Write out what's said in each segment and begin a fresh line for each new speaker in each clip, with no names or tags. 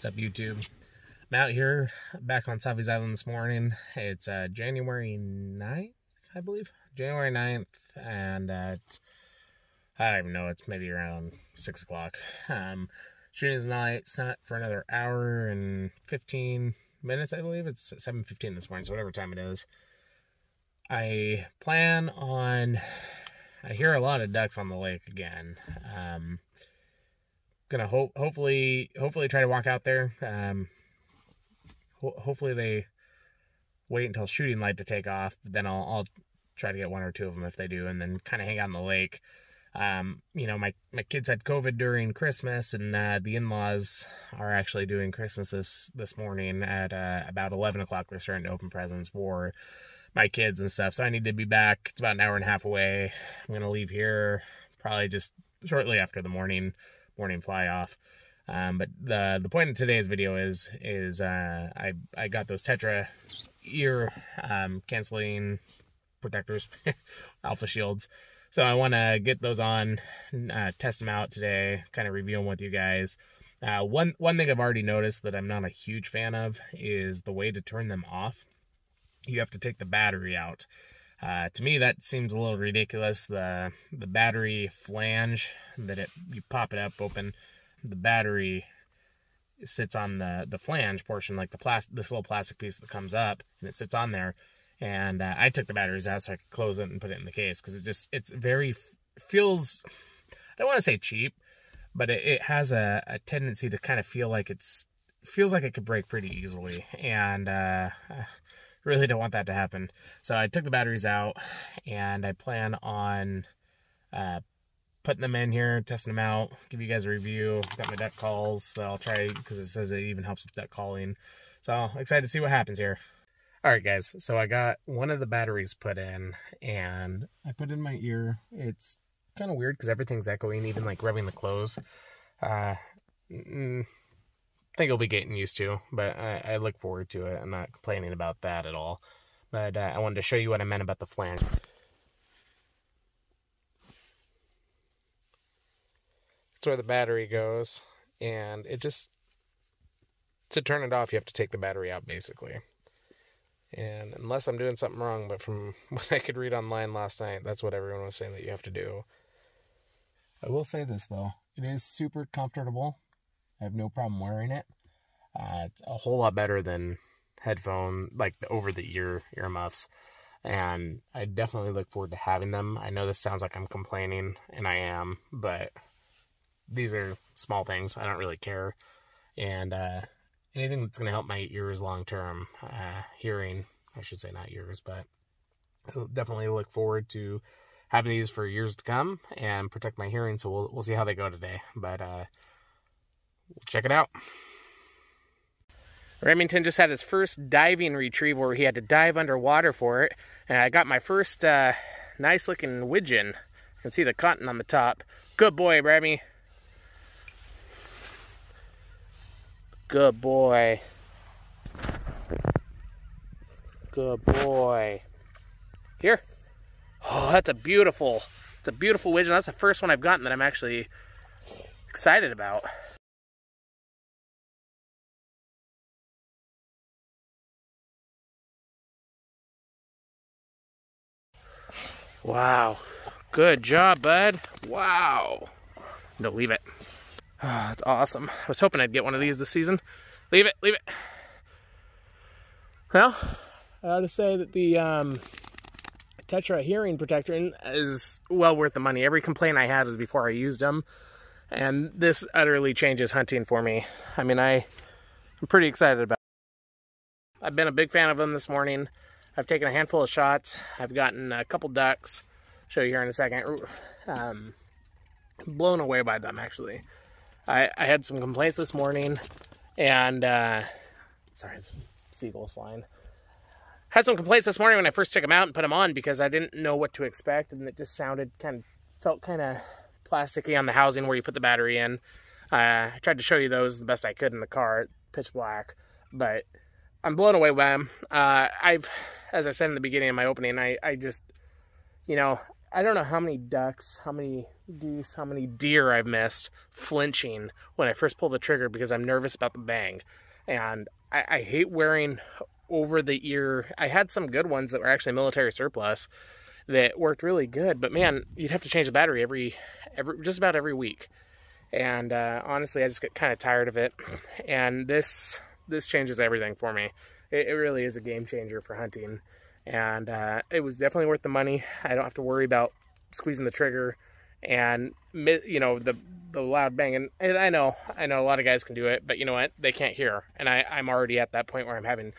What's up, YouTube? I'm out here back on Sauvie Island this morning. It's January 9th, I believe. January 9th, and it's, I don't even know, it's maybe around 6 o'clock. Shooting's night. It's not for another hour and 15 minutes, I believe. It's 7:15 this morning, so whatever time it is. I plan on, I hear a lot of ducks on the lake again. Gonna hopefully try to walk out there. Hopefully they wait until shooting light to take off, but then I'll try to get one or two of them if they do, and then kind of hang out in the lake. You know, my kids had COVID during Christmas, and the in-laws are actually doing Christmas this morning at about 11 o'clock. They're starting to open presents for my kids and stuff, so I need to be back. It's about an hour and a half away. I'm gonna leave here probably just shortly after the morning fly off. But the point of today's video is I got those Tetra ear canceling protectors, Alpha Shields. So I want to get those on, test them out today, kind of review them with you guys. One thing I've already noticed that I'm not a huge fan of is the way to turn them off. You have to take the battery out. To me, that seems a little ridiculous. The battery flange that you pop it up, open, the battery sits on the flange portion, like this little plastic piece that comes up, and it sits on there. And I took the batteries out so I could close it and put it in the case, because it's very, feels, I don't want to say cheap, but it has a tendency to kind of feels like it could break pretty easily, and really don't want that to happen. So I took the batteries out, and I plan on putting them in here, testing them out, give you guys a review. Got my duck calls that I'll try, because it says it even helps with duck calling. So excited to see what happens here. All right, guys, so I got one of the batteries put in, and I put it in my ear. It's kind of weird because everything's echoing, even like rubbing the clothes. I think I'll be getting used to, but I look forward to it. I'm not complaining about that at all. But I wanted to show you what I meant about the flange. That's where the battery goes, and it just, to turn it off, you have to take the battery out, basically. And unless I'm doing something wrong, but from what I could read online last night, that's what everyone was saying that you have to do. I will say this, though. It is super comfortable. I have no problem wearing it. It's a whole lot better than headphone, like the over-the-ear earmuffs. And I definitely look forward to having them. I know this sounds like I'm complaining, and I am, but these are small things. I don't really care. And anything that's going to help my ears long-term, hearing, I should say, not ears, but I'll definitely look forward to having these for years to come and protect my hearing. So we'll see how they go today, but we'll check it out. Remington just had his first diving retrieve where he had to dive underwater for it, and I got my first nice looking widgeon. You can see the cotton on the top. Good boy, Remy. Good boy. Good boy. Here. Oh, it's a beautiful widgeon. That's the first one I've gotten that I'm actually excited about. Wow. Good job, bud. Wow. No, leave it. Oh, that's awesome. I was hoping I'd get one of these this season. Leave it, leave it. Well, I ought to say that the Tetra hearing protector is well worth the money. Every complaint I had was before I used them, and this utterly changes hunting for me. I mean, I'm pretty excited about it. I've been a big fan of them this morning. I've taken a handful of shots. I've gotten a couple ducks. I'll show you here in a second. Blown away by them, actually. I had some complaints this morning, and sorry, the seagull's flying. Had some complaints this morning when I first took them out and put them on, because I felt kind of plasticky on the housing where you put the battery in. I tried to show you those the best I could in the car, pitch black, but I'm blown away by them. As I said in the beginning of my opening, I just you know, I don't know how many ducks, how many geese, how many deer I've missed flinching when I first pull the trigger because I'm nervous about the bang. And I hate wearing over the ear. I had some good ones that were actually military surplus that worked really good, but man, you'd have to change the battery every just about every week. And honestly, I just get kind of tired of it. And this changes everything for me. It really is a game changer for hunting. And it was definitely worth the money. I don't have to worry about squeezing the trigger and, you know, the loud bang. And I know a lot of guys can do it, but you know what? They can't hear. And I'm already at that point where I'm having,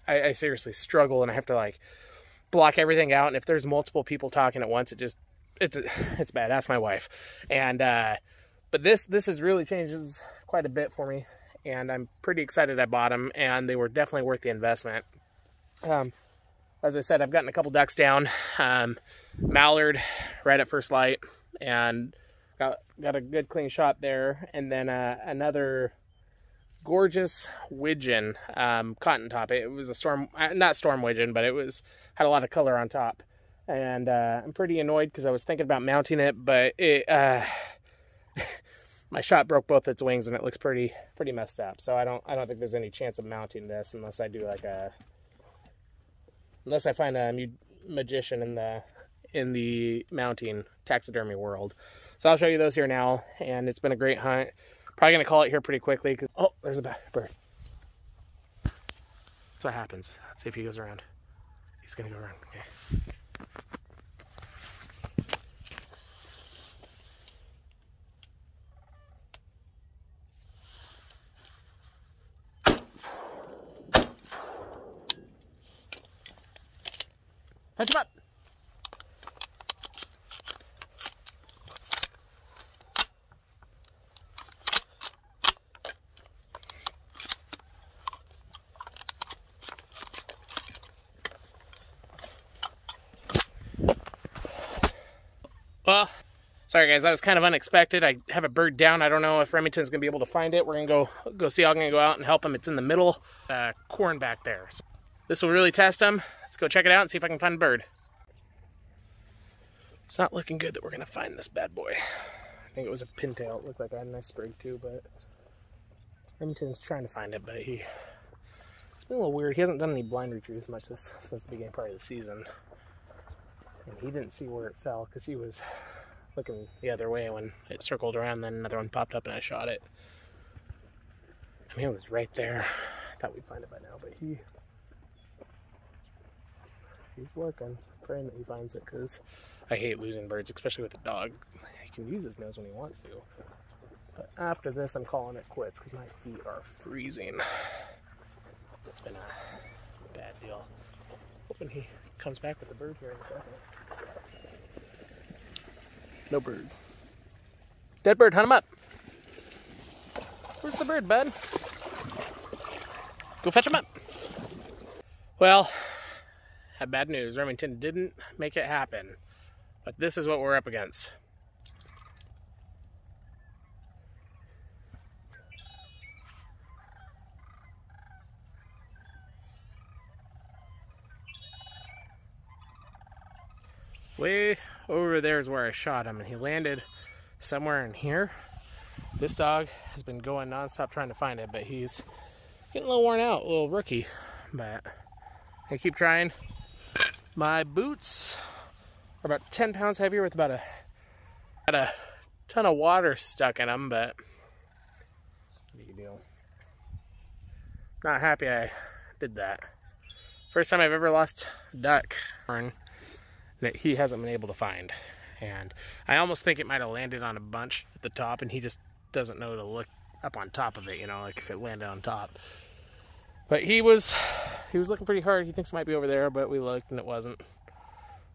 I seriously struggle, and I have to like block everything out. And if there's multiple people talking at once, it's bad. Ask my wife. And but this has really changes quite a bit for me, and I'm pretty excited I bought them, and they were definitely worth the investment. As I said, I've gotten a couple ducks down, mallard right at first light, and got a good clean shot there, and then another gorgeous widgeon, cotton top. It was a not storm widgeon, but had a lot of color on top, and I'm pretty annoyed because I was thinking about mounting it, but it my shot broke both its wings, and it looks pretty messed up. So I don't think there's any chance of mounting this unless I do like unless I find a magician in the mounting taxidermy world. So I'll show you those here now, and it's been a great hunt. Probably gonna call it here pretty quickly. Oh, there's a bird. That's what happens. Let's see if he goes around. He's gonna go around. Okay. Punch him up. Well, sorry guys, that was kind of unexpected. I have a bird down. I don't know if Remington's gonna be able to find it. We're gonna go see. I'm gonna go out and help him. It's in the middle corn back there. So this will really test him. Let's go check it out and see if I can find a bird. It's not looking good that we're gonna find this bad boy. I think it was a pintail. It looked like I had a nice sprig too, but Remington's trying to find it, but it's been a little weird. He hasn't done any blind retrieves much since the beginning part of the season. And he didn't see where it fell because he was looking the other way when it circled around, then another one popped up and I shot it. I mean, it was right there. I thought we'd find it by now, but he's looking, praying that he finds it, because I hate losing birds, especially with a dog. He can use his nose when he wants to. But after this, I'm calling it quits because my feet are freezing. It's been a bad deal. Hoping he comes back with the bird here in a second. No bird. Dead bird, hunt him up. Where's the bird, bud? Go fetch him up. Well, I have bad news. Remington didn't make it happen. But this is what we're up against. Way over there is where I shot him, and he landed somewhere in here. This dog has been going nonstop trying to find it, but he's getting a little worn out, a little rookie. But I keep trying. My boots are about 10 pounds heavier with about a ton of water stuck in them, but big deal. Not happy I did that. First time I've ever lost a duck that he hasn't been able to find. And I almost think it might have landed on a bunch at the top, and he just doesn't know to look up on top of it, you know, like if it landed on top. But he was looking pretty hard. He thinks it might be over there, but we looked and it wasn't.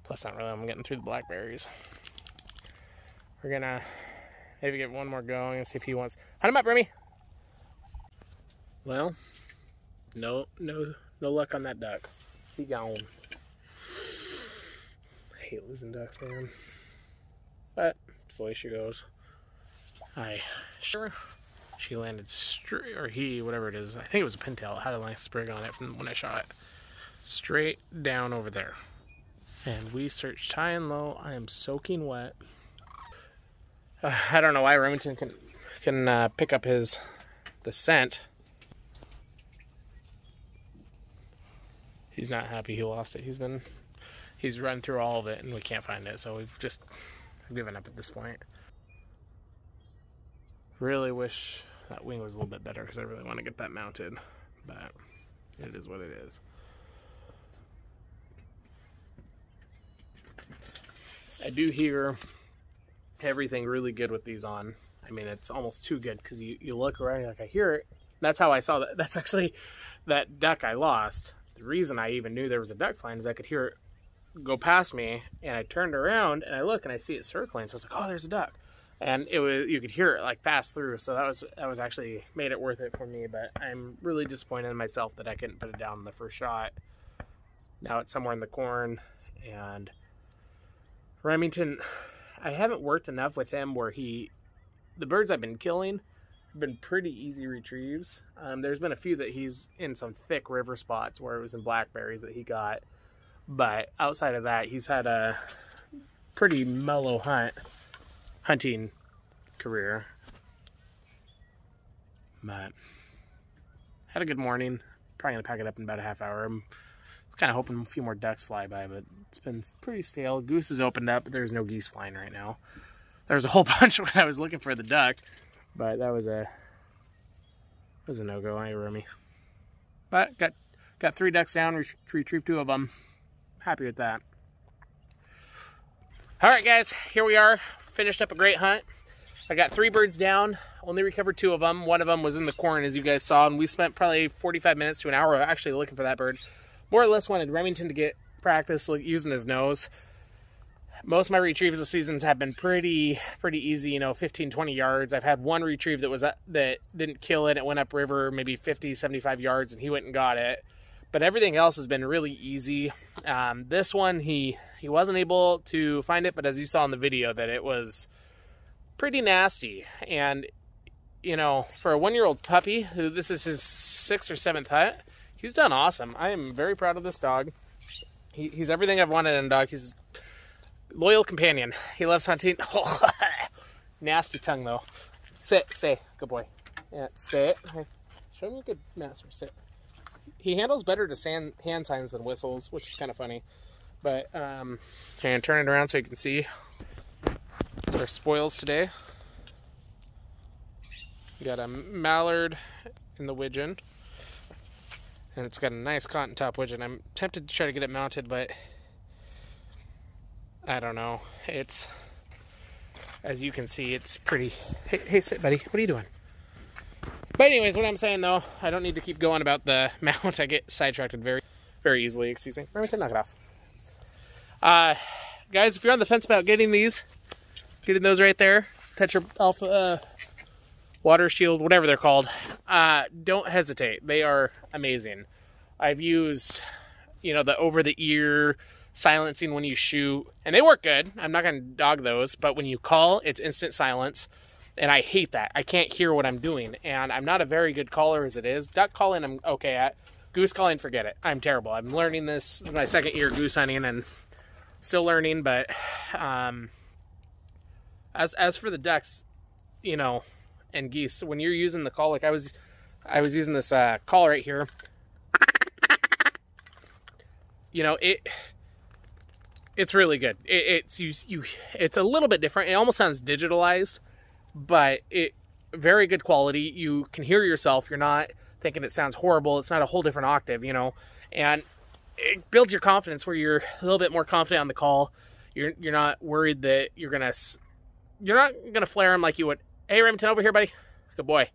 Plus, not really. I'm getting through the blackberries. We're gonna maybe get one more going and see if he wants. Hunt him up, Remy. Well, no luck on that duck. He gone. I hate losing ducks, man. But it's the way she goes. She landed straight, or he, whatever it is. I think it was a pintail. It had a nice sprig on it from when I shot it. Straight down over there. And we searched high and low. I am soaking wet. I don't know why Remington can pick up the scent. He's not happy he lost it. He's run through all of it and we can't find it, so we've just given up at this point. Really wish that wing was a little bit better because I really want to get that mounted, but it is what it is. I do hear everything really good with these on. I mean, it's almost too good because you look around, you're like, I hear it. That's how I saw that. That's actually that duck I lost. The reason I even knew there was a duck flying is I could hear it go past me, and I turned around and I look and I see it circling. So I was like, oh, there's a duck. And you could hear it like pass through. So that was actually made it worth it for me. But I'm really disappointed in myself that I couldn't put it down in the first shot. Now it's somewhere in the corn. And Remington, I haven't worked enough with him where the birds I've been killing have been pretty easy retrieves. There's been a few that he's in some thick river spots where it was in blackberries that he got. But outside of that, he's had a pretty mellow hunting career. But had a good morning. Probably gonna pack it up in about a half hour. I'm kind of hoping a few more ducks fly by, but it's been pretty stale. Goose has opened up, but there's no geese flying right now. There was a whole bunch when I was looking for the duck, but that was a no-go. I Remy. But got 3 ducks down, retrieved 2 of them. Happy with that. All right, guys, here we are. Finished up a great hunt. I got 3 birds down, only recovered 2 of them. One of them was in the corn, as you guys saw, and we spent probably 45 minutes to an hour actually looking for that bird. More or less wanted Remington to get practice using his nose. Most of my retrieves this season have been pretty easy, you know, 15, 20 yards. I've had one retrieve that didn't kill it. It went upriver maybe 50, 75 yards, and he went and got it. But everything else has been really easy. This one, he wasn't able to find it, but as you saw in the video, that it was pretty nasty. And, you know, for a 1-year-old puppy, who this is his 6th or 7th hunt, he's done awesome. I am very proud of this dog. He's everything I've wanted in a dog. He's a loyal companion. He loves hunting. Oh, nasty tongue, though. Sit, stay. Good boy. Yeah, sit. Show me a good master. Sit. He handles better to hand signs than whistles, which is kind of funny. But, and turn it around so you can see. It's our spoils today. We got a mallard in the widgeon. And it's got a nice cotton top widgeon. I'm tempted to try to get it mounted, but I don't know. It's, as you can see, it's pretty... Hey, sit, buddy. What are you doing? But anyways, what I'm saying, though, I don't need to keep going about the mount. I get sidetracked very, very easily. Excuse me. Remington, knock it off. Guys, if you're on the fence about getting those right there, Tetra Alpha Water Shield, whatever they're called, don't hesitate. They are amazing. I've used, you know, the over-the-ear silencing when you shoot, and they work good. I'm not going to dog those, but when you call, it's instant silence. And I hate that. I can't hear what I'm doing. And I'm not a very good caller as it is. Duck calling, I'm okay at. Goose calling, forget it. I'm terrible. I'm learning this. This is my 2nd year goose hunting and still learning. But as for the ducks, you know, and geese, when you're using the call, like I was using this call right here. You know, it's really good. It's a little bit different. It almost sounds digitalized. But very good quality. You can hear yourself. You're not thinking it sounds horrible. It's not a whole different octave, you know. And it builds your confidence where you're a little bit more confident on the call. You're not worried that you're not gonna flare him like you would. Hey, Remington, over here, buddy. Good boy.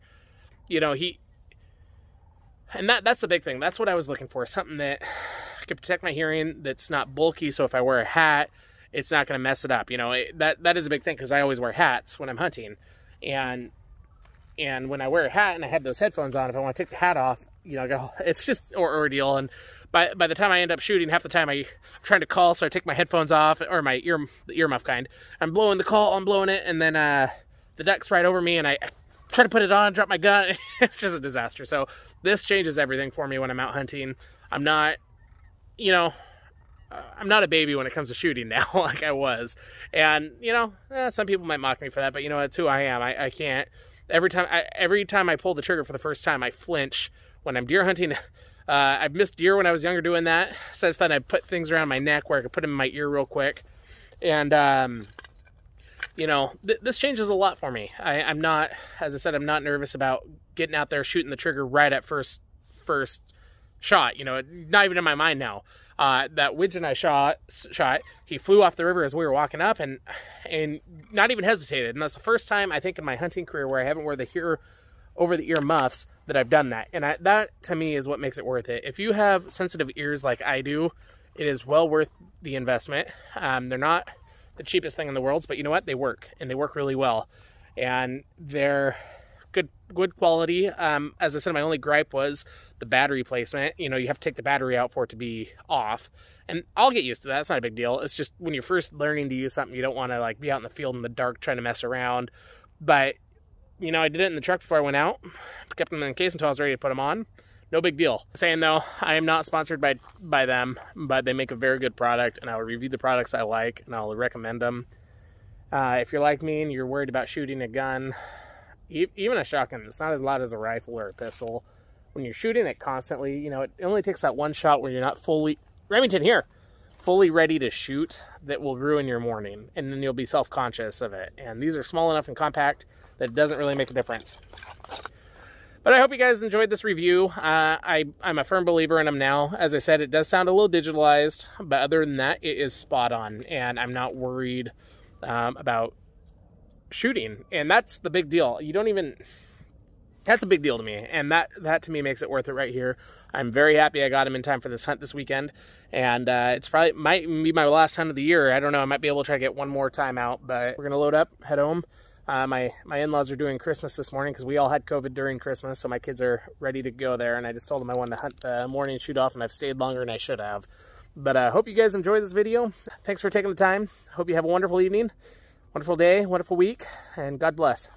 You know, and that's the big thing. That's what I was looking for. Something that could protect my hearing. That's not bulky. So if I wear a hat, it's not going to mess it up. You know, that is a big thing because I always wear hats when I'm hunting. And when I wear a hat and I have those headphones on, if I want to take the hat off, you know, it's just an ordeal. And by the time I end up shooting, half the time I'm trying to call, so I take my headphones off, or the earmuff kind. I'm blowing the call, I'm blowing it, and then the duck's right over me, and I try to put it on, drop my gun. It's just a disaster. So this changes everything for me when I'm out hunting. I'm not, you know, I'm not a baby when it comes to shooting now, like I was. And, you know, some people might mock me for that, but you know, that's who I am. I can't. Every time I pull the trigger for the first time, I flinch when I'm deer hunting. I've missed deer when I was younger doing that. Since then, I put things around my neck where I could put them in my ear real quick. And, you know, this changes a lot for me. I'm not, as I said, I'm not nervous about getting out there, shooting the trigger right at first shot. You know, not even in my mind now. That widgeon I shot, he flew off the river as we were walking up and not even hesitated. And that's the first time, I think, in my hunting career where I haven't worn the over-the-ear muffs that I've done that. And that, to me, is what makes it worth it. If you have sensitive ears like I do, it is well worth the investment. They're not the cheapest thing in the world, but you know what? They work, and they work really well. And they're good quality. As I said, my only gripe was the battery placement. You know, you have to take the battery out for it to be off. And I'll get used to that. It's not a big deal. It's just when you're first learning to use something, you don't want to like be out in the field in the dark trying to mess around. But, you know, I did it in the truck before I went out. Kept them in the case until I was ready to put them on. No big deal. Saying though, I am not sponsored by them, but they make a very good product, and I will review the products I like, and I'll recommend them. If you're like me and you're worried about shooting a gun, even a shotgun, it's not as loud as a rifle or a pistol. When you're shooting it constantly, you know, it only takes that one shot where you're not fully, Remington here, fully ready to shoot that will ruin your morning, and then you'll be self-conscious of it. And these are small enough and compact that it doesn't really make a difference. But I hope you guys enjoyed this review. I'm a firm believer in them now. As I said, it does sound a little digitalized, but other than that, it is spot on, and I'm not worried about shooting. And that's the big deal. You don't even, that's a big deal to me, and that to me makes it worth it right here. I'm very happy I got him in time for this hunt this weekend, and it's probably might be my last hunt of the year. I don't know, I might be able to try to get one more time out, but we're gonna load up, head home. My in-laws are doing Christmas this morning because we all had COVID during Christmas, so my kids are ready to go there, and I just told them I wanted to hunt the morning shoot off, and I've stayed longer than I should have. But I hope you guys enjoyed this video. Thanks for taking the time. Hope you have a wonderful evening, wonderful day, wonderful week, and God bless.